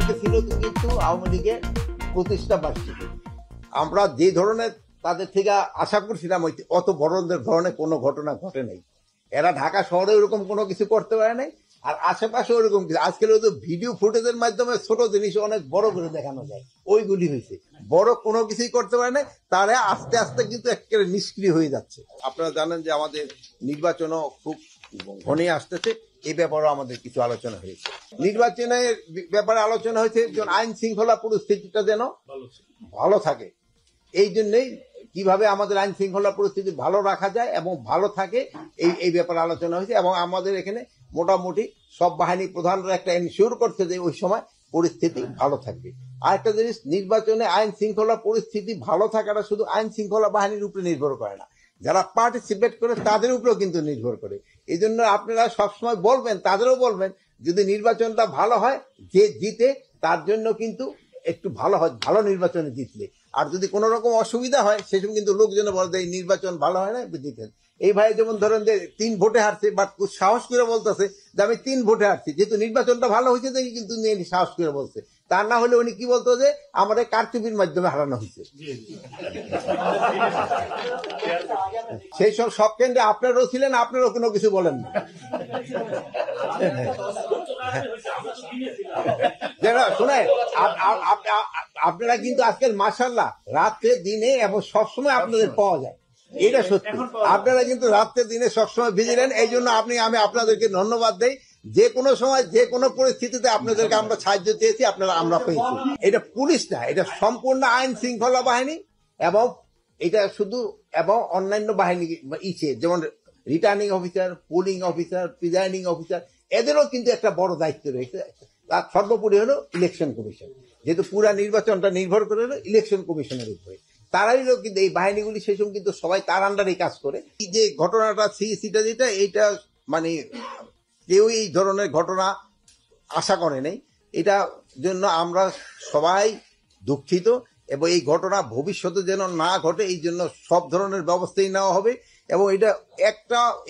গতকালকে ছিল কিন্তু আওয়ামী লীগের প্রতিষ্ঠা বার্ষিকী। আমরা যে ধরনের তাদের থেকে আশা করছিলাম অত বড় ধরনের কোনো ঘটনা ঘটে নাই। এরা ঢাকা শহরে ওরকম কোনো কিছু করতে পারে নাই, আর আশেপাশে ওরকম কিছু আজকাল তো ভিডিও ফুটেজের মাধ্যমে ছোট জিনিস অনেক বড় করে দেখানো যায়, ওইগুলি হয়েছে। বড় কোনো কিছুই করতে পারে নাই, তারা আস্তে আস্তে কিন্তু একেবারে নিষ্ক্রিয় হয়ে যাচ্ছে। আপনারা জানেন যে আমাদের নির্বাচনও খুব ঘনিয়ে আসতেছে, এই ব্যাপারেও আমাদের কিছু আলোচনা হয়েছে। নির্বাচনের ব্যাপারে আলোচনা হয়েছে যেন আইন শৃঙ্খলা পরিস্থিতিটা যেন ভালো থাকে, এই জন্যই কিভাবে আমাদের আইন শৃঙ্খলা পরিস্থিতি ভালো রাখা যায় এবং ভালো থাকে এই ব্যাপারে আলোচনা হয়েছে। এবং আমাদের এখানে মোটামুটি সব বাহিনী প্রধানরা একটা এনশিওর করছে যে ওই সময় পরিস্থিতি ভালো থাকবে। আর একটা জিনিস, নির্বাচনে আইন শৃঙ্খলা পরিস্থিতি ভালো থাকাটা শুধু আইন শৃঙ্খলা বাহিনীর উপরে নির্ভর করে না, যারা পার্টিসিপেট করে তাদের উপরেও কিন্তু নির্ভর করে। এই জন্য আপনারা সবসময় বলবেন, তাদেরও বলবেন, যদি নির্বাচনটা ভালো হয়, যে জিতে তার জন্য কিন্তু একটু ভালো হয়, ভালো নির্বাচনে জিতলে। আর যদি কোনো রকম অসুবিধা হয় সেসব কিন্তু লোকজন বলে এই নির্বাচন ভালো হয় না, জিতেন। এই ভাই যেমন ধরেন যে 3 ভোটে হারছে, বাট সাহস করে বলতেছে যে আমি 3 ভোটে হারছি, যেহেতু নির্বাচনটা ভালো হয়েছে দেখি কিন্তু সাহস করে বলছে। তার না হলে উনি কি বলতো যে আমাদের কারচুপির মাধ্যমে হারানো হয়েছে। সেই সব কেন্দ্রে আপনারাও ছিলেন, আপনারাও কোনো কিছু বলেন না। শোনেন, আপনারা কিন্তু আজকাল মাশাআল্লাহ রাত্রে দিনে এবং সবসময় আপনাদের পাওয়া যায়, এটা সত্যি। আপনারা কিন্তু রাত্রে দিনে সবসময় ভিজিলেন, এই জন্য আমি আপনাদেরকে ধন্যবাদ দেই। যে কোনো সময় যে কোনো পরিস্থিতিতে আপনাদেরকে আমরা সাহায্য চেয়েছি, আমরা পেয়েছি। এটা পুলিশ না, এটা সম্পূর্ণ আইন শৃঙ্খলা বাহিনী এবং এটা শুধু এবং অন্যান্য বাহিনী যেমন returning officer, polling officer, presiding officer, এদেরও কিন্তু একটা বড় দায়িত্ব রয়েছে। তার সর্বোপরি হলো ইলেকশন কমিশন, যেহেতু পুরা নির্বাচনটা নির্ভর করে হলো ইলেকশন কমিশনের উপরে। তারাই কিন্তু এই বাহিনীগুলি সেই সময় কিন্তু সবাই তার আন্ডারে কাজ করে। এই যে ঘটনাটা সিটা যেটা, এইটা মানে কেউ এই ধরনের ঘটনা আশা করে নাই, এটা জন্য আমরা সবাই দুঃখিত। এবং এই ঘটনা ভবিষ্যতে যেন না ঘটে এই জন্য সব ধরনের ব্যবস্থাই নেওয়া হবে। এবং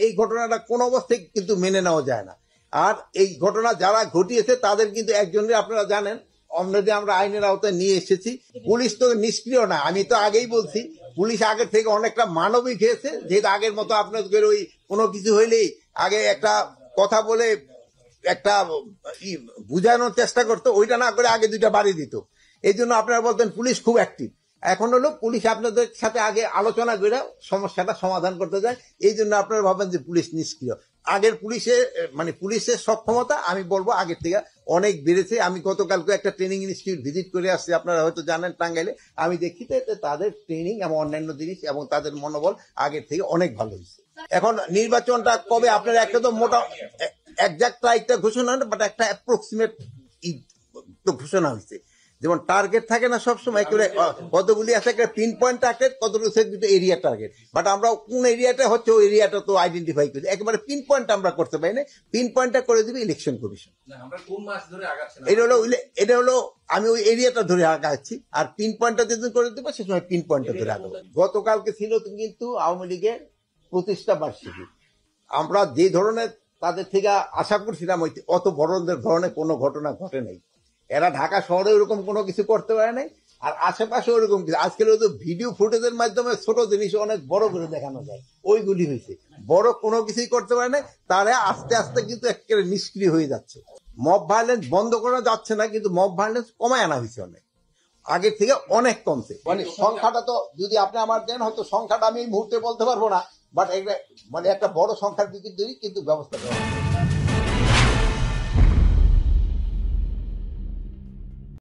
এই ঘটনাটা কোনো অবস্থায় কিন্তু মেনে নেওয়া যায় না। আর এই ঘটনা যারা ঘটিয়েছে তাদের কিন্তু একজনের আপনারা জানেন অলরেডি আমরা আইনের আওতায় নিয়ে এসেছি। পুলিশ তো নিষ্ক্রিয় না, আমি তো আগেই বলছি, পুলিশ আগের থেকে অনেকটা মানবিক হয়েছে। যেহেতু আগের মতো আপনাদের ওই কোনো কিছু হইলেই আগে একটা কথা বলে একটা বুঝানোর চেষ্টা করতো, ওইটা না করে আগে 2টা বাড়ি দিত। এই জন্য আপনারা বলতেন পুলিশ খুব অ্যাক্টিভ। এখন হলো পুলিশ আপনাদের সাথে আগে আলোচনা করে সমস্যাটা সমাধান করতে যায়, এই জন্য আপনারা ভাবেন যে পুলিশ নিষ্ক্রিয়। আগের পুলিশের সক্ষমতা আমি বলবো আগের থেকে অনেক বেড়েছে। আমি গতকালকে একটা ট্রেনিং ইনস্টিটিউট ভিজিট করে আসছি, আপনারা হয়তো জানেন, টাঙ্গাইলে। আমি দেখি তাদের ট্রেনিং এবং অন্যান্য জিনিস এবং তাদের মনোবল আগের থেকে অনেক ভালো হয়েছে। এখন নির্বাচনটা কবে, আপনারা একটা তো মোটা একজাক্ট তারিখটা ঘোষণা হয়, বাট একটা অ্যাপ্রক্সিমেট ঘোষণা হয়েছে। যেমন টার্গেট থাকে না সবসময়, কতগুলি আছে একটা পিন পয়েন্ট টার্গেট, কতগুলো এরিয়া টার্গেট। বাট আমরা কোন এরিয়াটা হচ্ছে ওই এরিয়াটা তো আইডেন্টিফাই করি, একেবারে পিন পয়েন্ট আমরা করতে পারি না। পিন পয়েন্টটা করে দিবে ইলেকশন কমিশন। এটা হলো আমি ওই এরিয়াটা ধরে আগাচ্ছি, আর পিন পয়েন্টটা যেদিন করে দেবো সে সময় পিন পয়েন্টটা ধরে আগাবো। গতকালকে ছিল কিন্তু আওয়ামী লীগের প্রতিষ্ঠা বার্ষিকী। আমরা যে ধরনের তাদের থেকে আশা করছিলাম অত বড় ধরনের কোনো ঘটনা ঘটে নাই। এরা ঢাকা শহরে ওরকম কোনো কিছু করতে পারে নাই, আর আশেপাশে ওরকম কিছু আজকাল তো ভিডিও ফুটেজের মাধ্যমে ছোট জিনিস অনেক বড় করে দেখানো যায়, ওইগুলি হয়েছে। বড় কোনো কিছুই করতে পারে নাই, তারা আস্তে আস্তে কিন্তু একেবারে নিষ্ক্রিয় হয়ে যাচ্ছে। মব ভায়োলেন্স বন্ধ করা যাচ্ছে না, কিন্তু মব ভায়োলেন্স কমায় আনা হয়েছে অনেক, আগের থেকে অনেক কমছে। সংখ্যাটা তো যদি আপনি আমার দেন, হয়তো সংখ্যাটা আমি এই মুহূর্তে বলতে পারবো না, বাট একটা বড় সংখ্যার দিকে কিন্তু ব্যবস্থা করা